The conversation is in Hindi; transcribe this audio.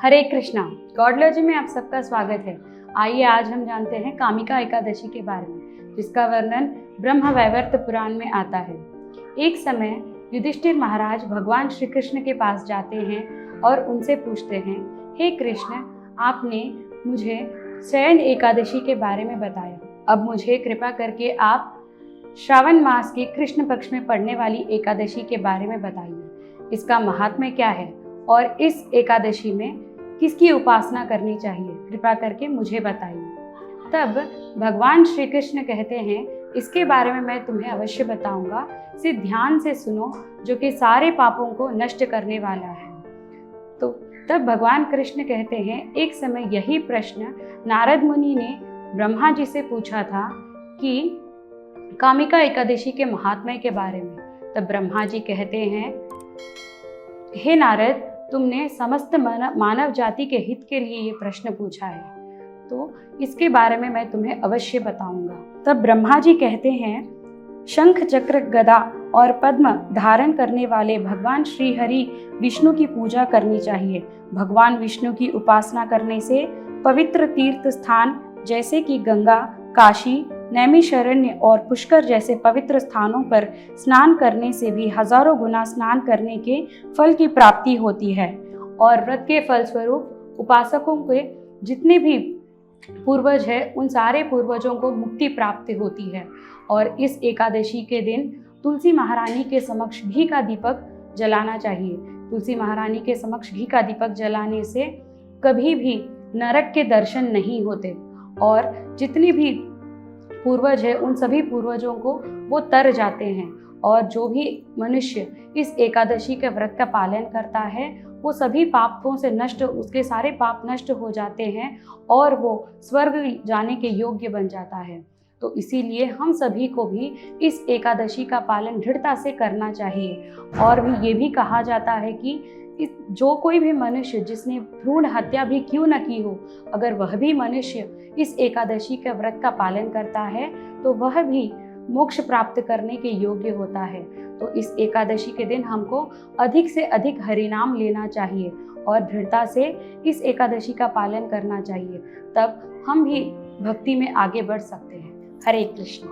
हरे कृष्णा। गॉडलॉजी में आप सबका स्वागत है। आइए आज हम जानते हैं कामिका एकादशी के बारे में, जिसका वर्णन ब्रह्म वैवर्त पुराण में आता है। एक समय युधिष्ठिर महाराज भगवान श्री कृष्ण के पास जाते हैं और उनसे पूछते हैं, हे कृष्ण, आपने मुझे शयन एकादशी के बारे में बताया, अब मुझे कृपा करके आप श्रावण मास के कृष्ण पक्ष में पड़ने वाली एकादशी के बारे में बताइए। इसका महात्म्य क्या है और इस एकादशी में किसकी उपासना करनी चाहिए, कृपा करके मुझे बताइए। तब भगवान श्री कृष्ण कहते हैं, इसके बारे में मैं तुम्हें अवश्य बताऊंगा, सिर्फ ध्यान से सुनो, जो कि सारे पापों को नष्ट करने वाला है। तो तब भगवान कृष्ण कहते हैं, एक समय यही प्रश्न नारद मुनि ने ब्रह्मा जी से पूछा था कि कामिका एकादशी के महात्म्य के बारे में। तब ब्रह्मा जी कहते हैं, हे नारद, तुमने समस्त मानव जाति के हित के लिए ये प्रश्न पूछा है, तो इसके बारे में मैं तुम्हें अवश्य बताऊंगा। तब ब्रह्मा जी कहते हैं, शंख चक्र गदा और पद्म धारण करने वाले भगवान श्री हरि विष्णु की पूजा करनी चाहिए। भगवान विष्णु की उपासना करने से पवित्र तीर्थ स्थान जैसे कि गंगा, काशी, नैमिषारण्य और पुष्कर जैसे पवित्र स्थानों पर स्नान करने से भी हजारों गुना स्नान करने के फल की प्राप्ति होती है। और व्रत के फलस्वरूप उपासकों के जितने भी पूर्वज हैं, उन सारे पूर्वजों को मुक्ति प्राप्ति होती है। और इस एकादशी के दिन तुलसी महारानी के समक्ष घी का दीपक जलाना चाहिए। तुलसी महारानी के समक्ष घी का दीपक जलाने से कभी भी नरक के दर्शन नहीं होते, और जितने भी पूर्वज है उन सभी पूर्वजों को वो तर जाते हैं। और जो भी मनुष्य इस एकादशी के व्रत का पालन करता है, वो सभी पापों से नष्ट, उसके सारे पाप नष्ट हो जाते हैं और वो स्वर्ग जाने के योग्य बन जाता है। तो इसीलिए हम सभी को भी इस एकादशी का पालन दृढ़ता से करना चाहिए। और भी ये भी कहा जाता है कि जो कोई भी मनुष्य जिसने भ्रूण हत्या भी क्यों न की हो, अगर वह भी मनुष्य इस एकादशी के व्रत का पालन करता है तो वह भी मोक्ष प्राप्त करने के योग्य होता है। तो इस एकादशी के दिन हमको अधिक से अधिक हरिनाम लेना चाहिए और दृढ़ता से इस एकादशी का पालन करना चाहिए, तब हम भी भक्ति में आगे बढ़ सकते हैं। हरे कृष्ण।